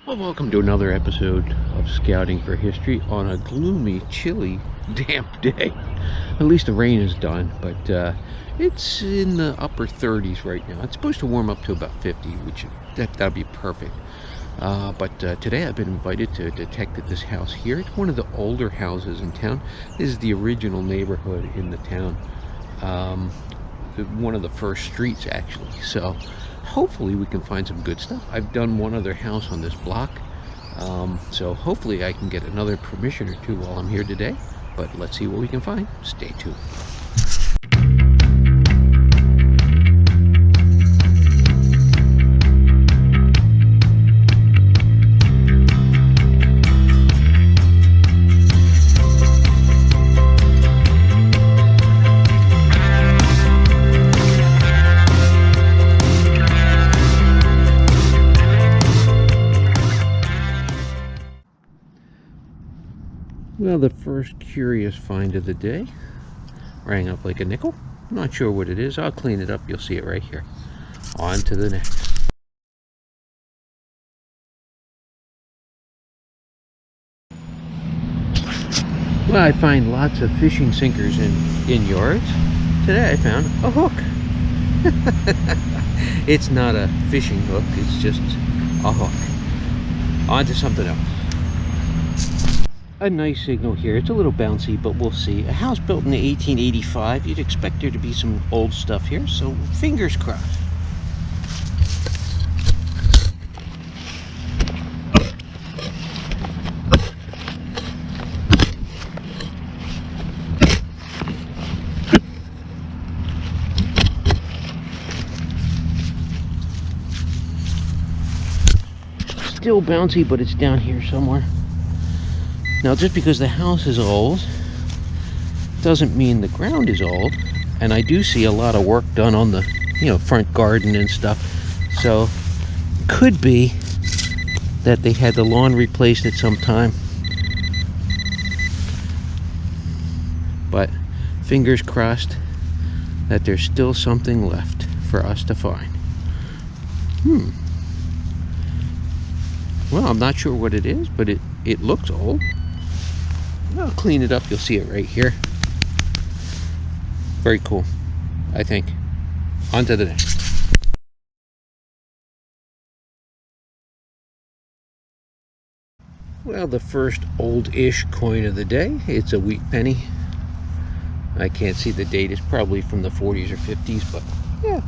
Well, welcome to another episode of Scouting for History on a gloomy, chilly, damp day. At least the rain is done, but it's in the upper 30s right now. It's supposed to warm up to about 50, which that'd be perfect. But today I've been invited to detect at this house here. It's one of the older houses in town. This is the original neighborhood in the town. One of the first streets, actually. So hopefully we can find some good stuff. I've done one other house on this block, so hopefully I can get another permission or two while I'm here today. But let's see what we can find. Stay tuned. Well, the first curious find of the day rang up like a nickel. I'm not sure what it is. I'll clean it up. You'll see it right here. On to the next. Well, I find lots of fishing sinkers in yards. Today I found a hook. It's not a fishing hook. It's just a hook. On to something else. A nice signal here. It's a little bouncy, but we'll see. A house built in 1885. You'd expect there to be some old stuff here, so fingers crossed. Still bouncy, but it's down here somewhere. Now, just because the house is old doesn't mean the ground is old, and I do see a lot of work done on the, front garden and stuff. So, could be that they had the lawn replaced at some time. But fingers crossed that there's still something left for us to find. Well, I'm not sure what it is, but it looks old. I'll clean it up. You'll see it right here. Very cool, I think. On to the next. Well, the first old-ish coin of the day. It's a wheat penny. I can't see the date. It's probably from the 40s or 50s, but yeah,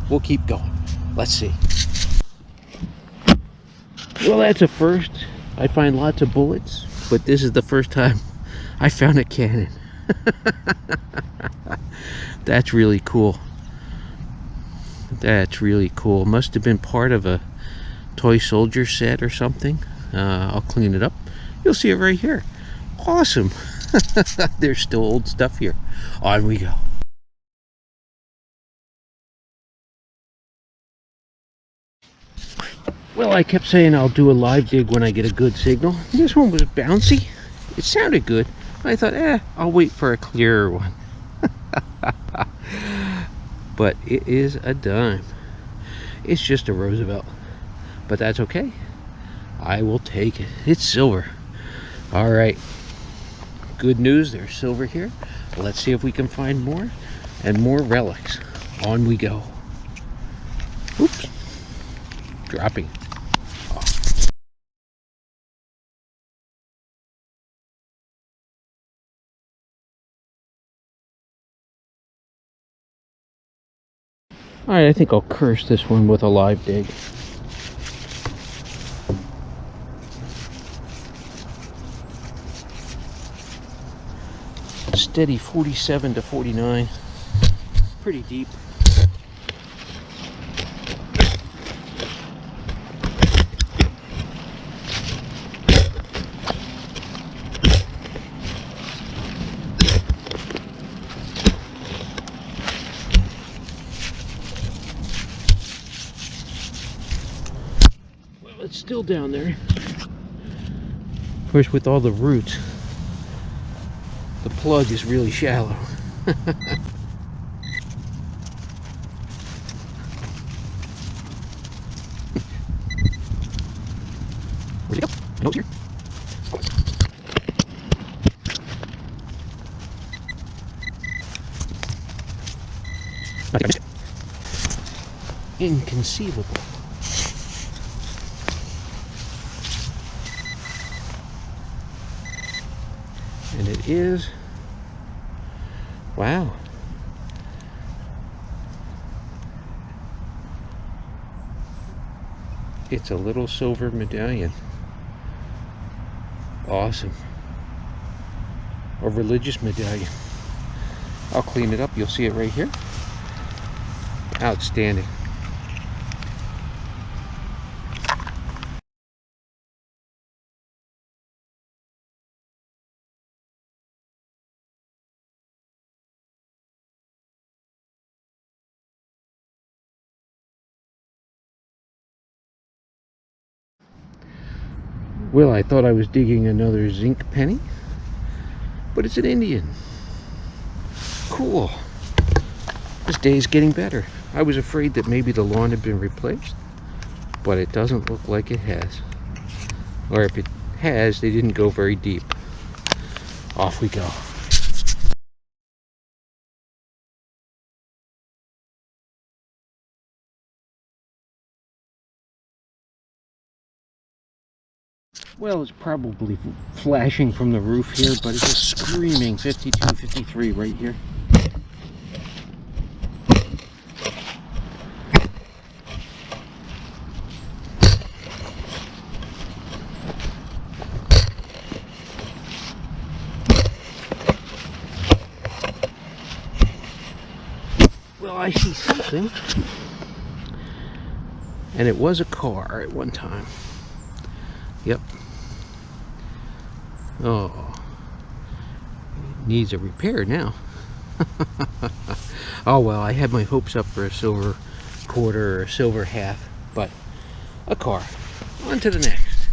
we'll keep going. Let's see. Well, that's a first. I find lots of bullets, but this is the first time I found a cannon. That's really cool. That's really cool. Must have been part of a toy soldier set or something. I'll clean it up. You'll see it right here. Awesome. There's still old stuff here. On we go. Well, I kept saying I'll do a live dig when I get a good signal. This one was bouncy. It sounded good. I thought, I'll wait for a clearer one. But it is a dime. It's just a Roosevelt. But that's okay. I will take it. It's silver. All right. Good news. There's silver here. Let's see if we can find more. And more relics. On we go. Oops. Dropping. Alright, I think I'll curse this one with a live dig. Steady 47 to 49. Pretty deep. It's still down there. Of course, with all the roots, the plug is really shallow. Where'd it go? I know it's here. I think I missed it. Inconceivable. And it is, wow. It's a little silver medallion. Awesome. A religious medallion. I'll clean it up. You'll see it right here. Outstanding. Well, I thought I was digging another zinc penny, but it's an Indian. Cool. This day is getting better. I was afraid that maybe the lawn had been replaced, but it doesn't look like it has. Or if it has, they didn't go very deep. Off we go. Well, it's probably flashing from the roof here, but it's just screaming 52, 53 right here. Well, I see something. And it was a car at one time. Yep. Oh, it needs a repair now. Oh well, I had my hopes up for a silver quarter or a silver half, but a car. On to the next.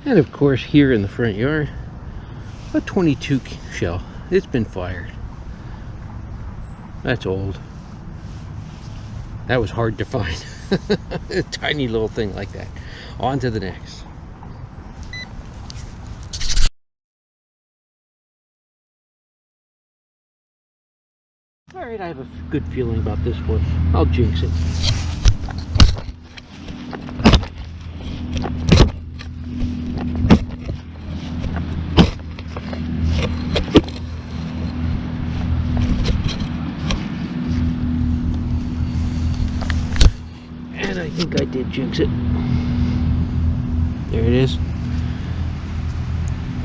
And of course, here in the front yard, a 22 shell. It's been fired. That's old. That was hard to find. A tiny little thing like that. On to the next. Alright, I have a good feeling about this one. I'll jinx it. And I think I did jinx it. There it is.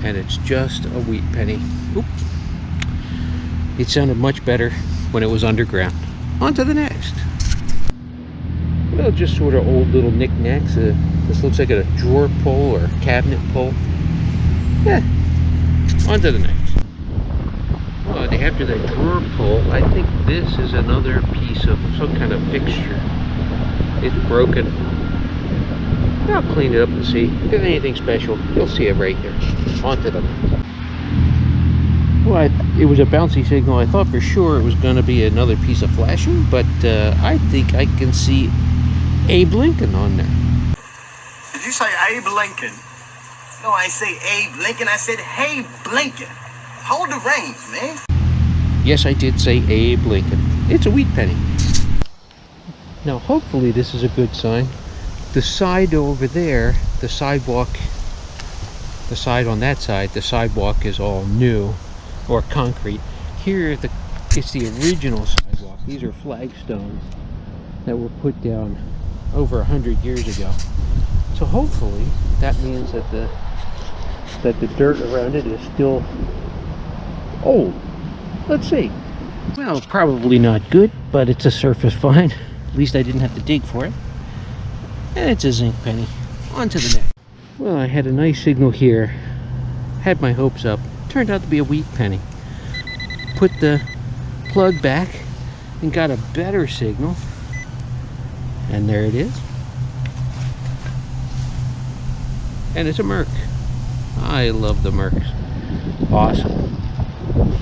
And it's just a wheat penny. Oop. It sounded much better when it was underground. On to the next. Well, just sort of old little knickknacks. This looks like a drawer pull or cabinet pull. Yeah. On to the next. Well, after that drawer pull, I think this is another piece of some kind of fixture. It's broken. I'll clean it up and see if there's anything special. You'll see it right here. On to the next. Well, it was a bouncy signal. I thought for sure it was going to be another piece of flashing, but I think I can see Abe Lincoln on there. Did you say Abe Lincoln? No, I say Abe Lincoln. I said, hey, Blinken. Hold the reins, man. Yes, I did say Abe Lincoln. It's a wheat penny. Now, hopefully this is a good sign. The side over there, the sidewalk, the side on that side, the sidewalk is all new. Or concrete. Here it's the original sidewalk. These are flagstones that were put down over 100 years ago. So hopefully that means that the dirt around it is still old. Let's see. Well, probably not good, but it's a surface find. At least I didn't have to dig for it. And it's a zinc penny. On to the next. Well, I had a nice signal here. Had my hopes up. Turned out to be a wheat penny. Put the plug back and got a better signal. And there it is. And it's a Merc. I love the Mercs. Awesome.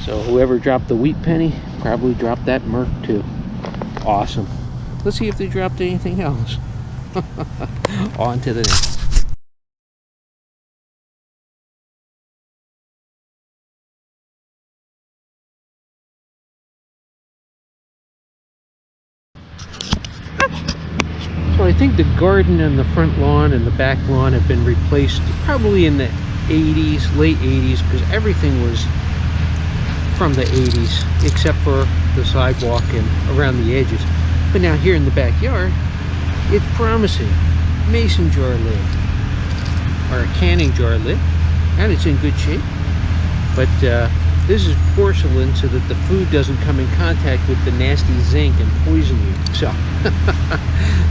So whoever dropped the wheat penny probably dropped that Merc too. Awesome. Let's see if they dropped anything else. On to the next. The garden and the front lawn and the back lawn have been replaced probably in the 80s, late 80s, because everything was from the 80s except for the sidewalk and around the edges. But now here in the backyard, it's promising. Mason jar lid, or a canning jar lid, and it's in good shape. But this is porcelain so that the food doesn't come in contact with the nasty zinc and poison you. So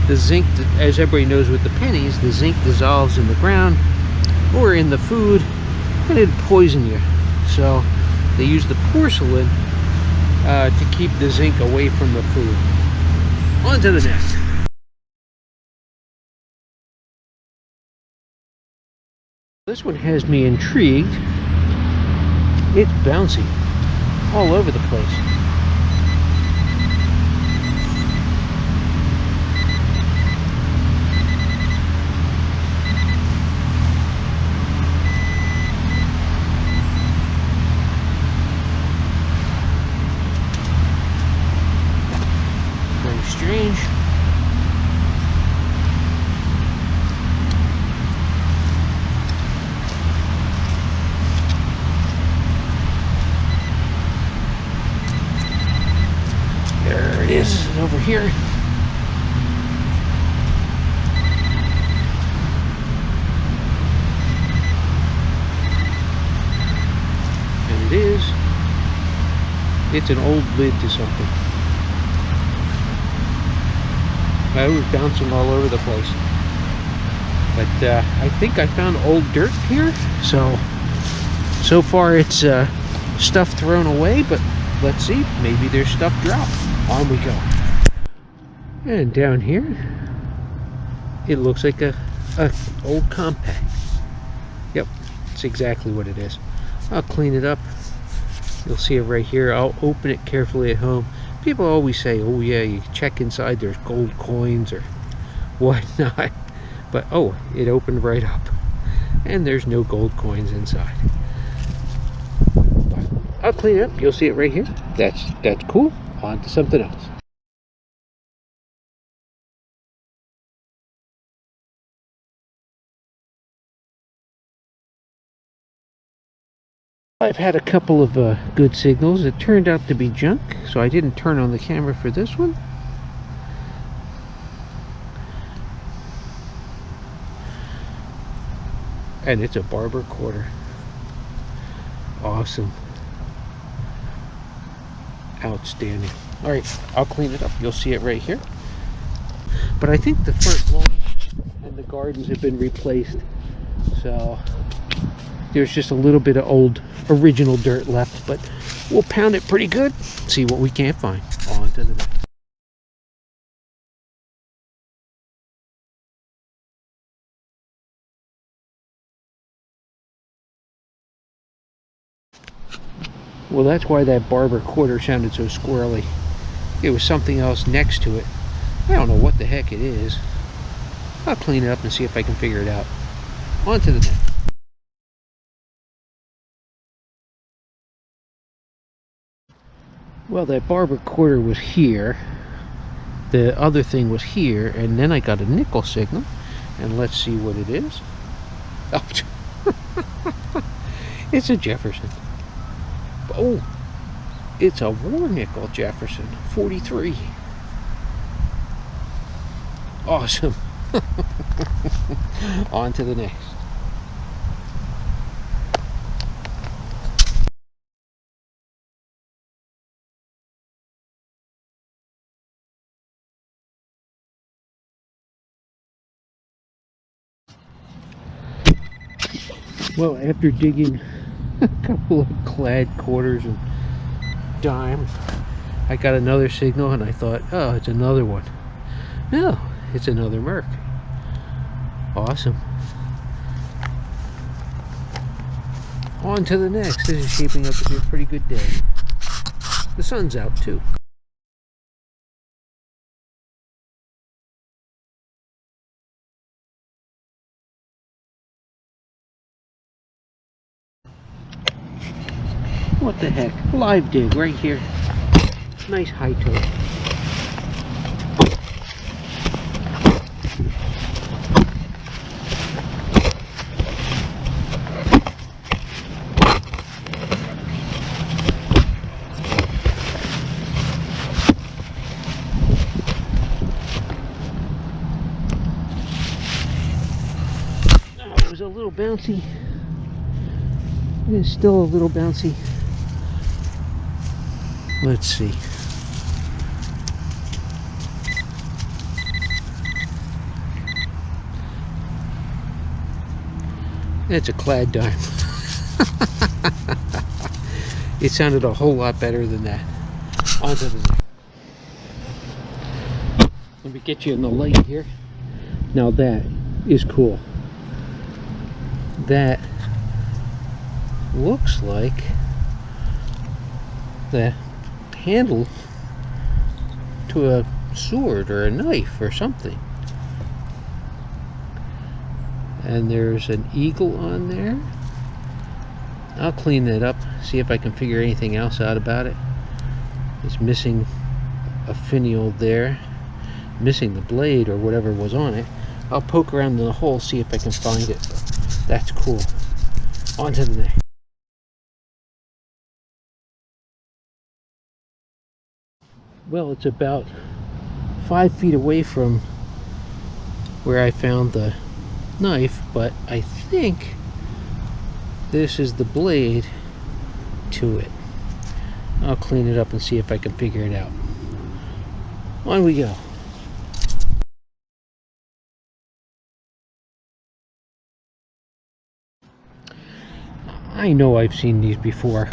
the zinc, as everybody knows with the pennies, the zinc dissolves in the ground or in the food and it'd poison you. So they use the porcelain to keep the zinc away from the food. On to the next. This one has me intrigued. It's bouncy all over the place. Very strange. There it is, over here. And it is. It's an old lid to something. It was bouncing all over the place. But I think I found old dirt here. So far it's stuff thrown away, but let's see, maybe there's stuff dropped. On we go. And down here, it looks like a old compact. Yep, it's exactly what it is. I'll clean it up. You'll see it right here. I'll open it carefully at home. People always say, oh yeah, you check inside, there's gold coins or whatnot. But oh, it opened right up. And there's no gold coins inside. But I'll clean it up. You'll see it right here. That's cool. On to something else. I've had a couple of good signals. It turned out to be junk, so I didn't turn on the camera for this one. And it's a barber quarter. Awesome. Outstanding. Alright, I'll clean it up. You'll see it right here. But I think the front lawn and the gardens have been replaced. So there's just a little bit of old original dirt left, but we'll pound it pretty good. See what we can't find. On to the next. Well, that's why that barber quarter sounded so squirrely. There was something else next to it. I don't know what the heck it is. I'll clean it up and see if I can figure it out. On to the next. Well, that barber quarter was here. The other thing was here, and then I got a nickel signal. And let's see what it is. Oh, it's a Jefferson. Oh, it's a war nickel Jefferson, 43. Awesome. On to the next. Well, after digging a couple of clad quarters and dimes, I got another signal and I thought, oh, it's another one. No, it's another Merc. Awesome. On to the next. This is shaping up to be a pretty good day. The sun's out too. What the heck? Live dig right here. Nice high toe. It was a little bouncy. It is still a little bouncy. Let's see. It's a clad dime. It sounded a whole lot better than that. Onto the next. Let me get you in the light here. Now that is cool. That looks like the handle to a sword or a knife or something. And there's an eagle on there. I'll clean that up, see if I can figure anything else out about it. It's missing a finial there, missing the blade or whatever was on it. I'll poke around in the hole, see if I can find it. That's cool. On to the next. Well, it's about 5 feet away from where I found the knife, but I think this is the blade to it. I'll clean it up and see if I can figure it out. On we go. I know I've seen these before.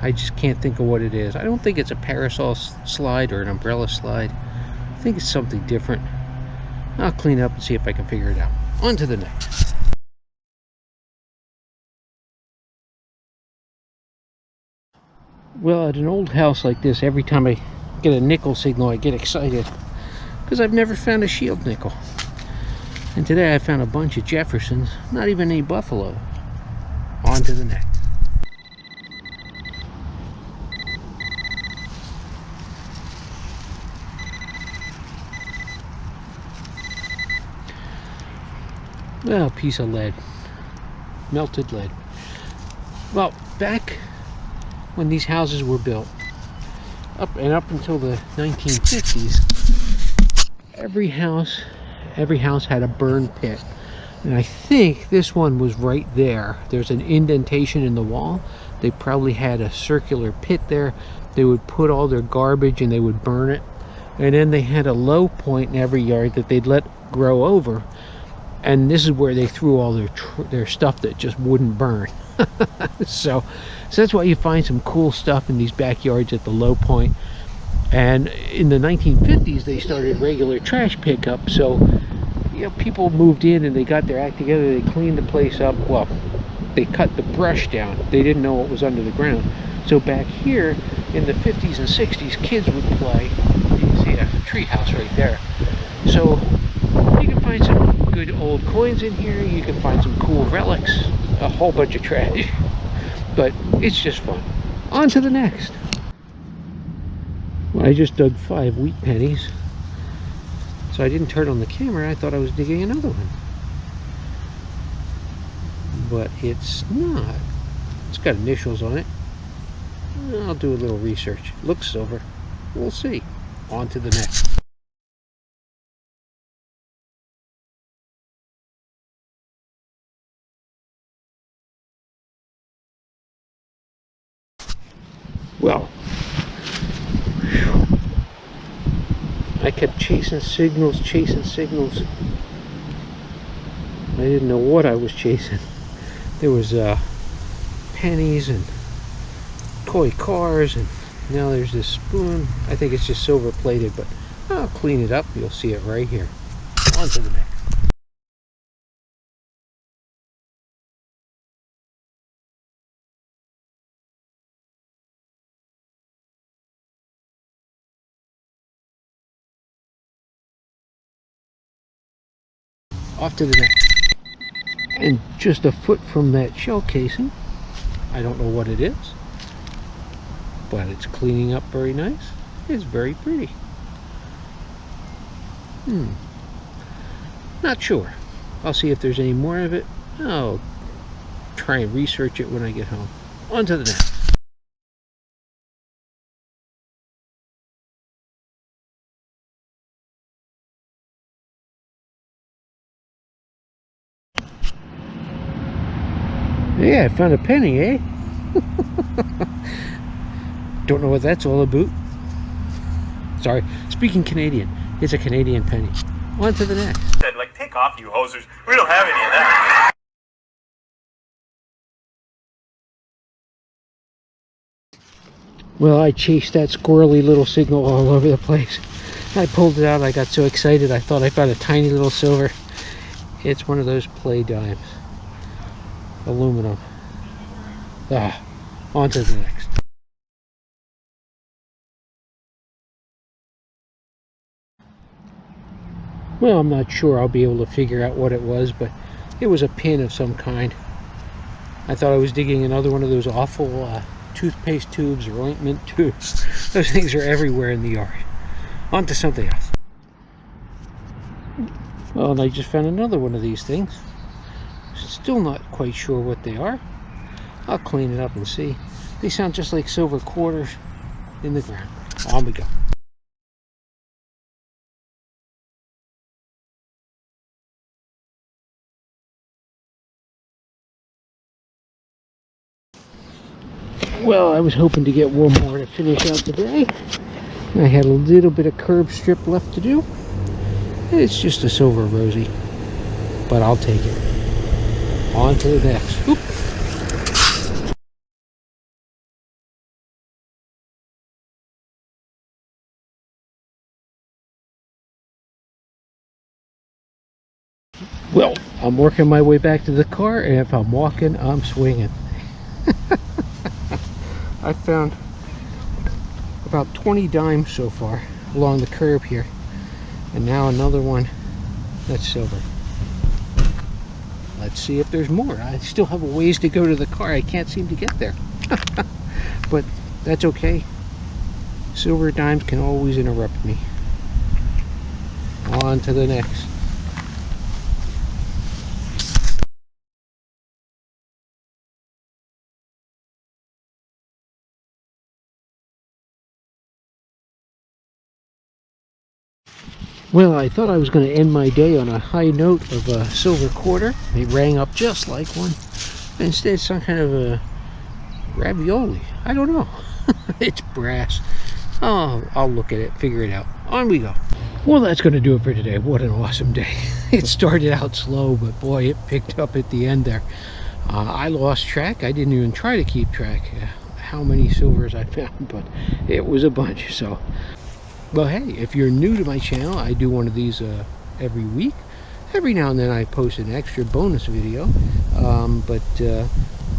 I just can't think of what it is. I don't think it's a parasol slide or an umbrella slide. I think it's something different. I'll clean it up and see if I can figure it out. On to the next. Well, at an old house like this, every time I get a nickel signal, I get excited because I've never found a shield nickel. And today I found a bunch of Jeffersons, not even any buffalo. On to the next. Well, piece of lead, melted lead. Well, back when these houses were built, up until the 1950s, every house had a burn pit, and I think this one was right there. There's an indentation in the wall. They probably had a circular pit there. They would put all their garbage and they would burn it, and then they had a low point in every yard that they'd let grow over. And this is where they threw all their stuff that just wouldn't burn. so that's why you find some cool stuff in these backyards at the low point. And in the 1950s, they started regular trash pickup. So, you know, people moved in and they got their act together. They cleaned the place up. Well, they cut the brush down. They didn't know what was under the ground. So back here in the 50s and 60s, kids would play. You can see a tree house right there. So you can find some good old coins in here. You can find some cool relics, a whole bunch of trash, but it's just fun. On to the next. Well, I just dug 5 wheat pennies, so I didn't turn on the camera. I thought I was digging another one, but it's not. It's got initials on it. I'll do a little research. Looks silver. We'll see. On to the next. Well, I kept chasing signals. I didn't know what I was chasing. There was pennies and toy cars, and now there's this spoon. I think it's just silver plated, but I'll clean it up. You'll see it right here. On to the next. Off to the next. And just a foot from that shell casing, I don't know what it is, but it's cleaning up very nice. It's very pretty. Not sure. I'll see if there's any more of it. I'll try and research it when I get home. On to the next. Yeah, I found a penny, eh? Don't know what that's all about. Sorry, speaking Canadian, it's a Canadian penny. On to the next. Said, like, take off, you hosers. We don't have any of that. Well, I chased that squirrely little signal all over the place. I pulled it out, I got so excited, I thought I found a tiny little silver. It's one of those play dimes. Aluminum. On to the next. Well, I'm not sure I'll be able to figure out what it was, but it was a pin of some kind. I thought I was digging another one of those awful toothpaste tubes or ointment tubes. Those things are everywhere in the yard. On to something else. Well, and I just found another one of these things. Still not quite sure what they are. I'll clean it up and see. They sound just like silver quarters in the ground. On we go. Well, I was hoping to get one more to finish out the day. I had a little bit of curb strip left to do. It's just a silver rosy, but I'll take it. On to the next. Oop. Well, I'm working my way back to the car, and if I'm walking, I'm swinging. I found about 20 dimes so far along the curb here, and now another one that's silver. Let's see if there's more. I still have a ways to go to the car. I can't seem to get there. But that's okay. Silver dimes can always interrupt me. On to the next. Well, I thought I was going to end my day on a high note of a silver quarter. It rang up just like one. Instead, some kind of a ravioli. I don't know. It's brass. Oh, I'll look at it, figure it out. On we go. Well, that's going to do it for today. What an awesome day. It started out slow, but boy, it picked up at the end there. I lost track. I didn't even try to keep track how many silvers I found, but it was a bunch. So, well, hey, if you're new to my channel, I do one of these every week. Every now and then I post an extra bonus video,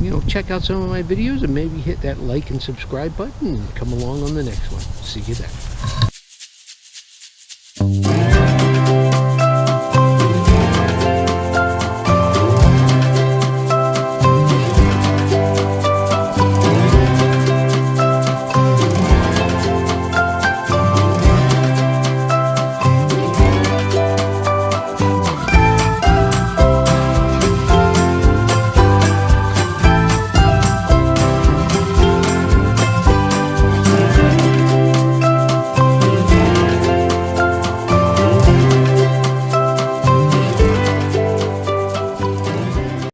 you know, check out some of my videos and maybe hit that like and subscribe button and come along on the next one. See you there.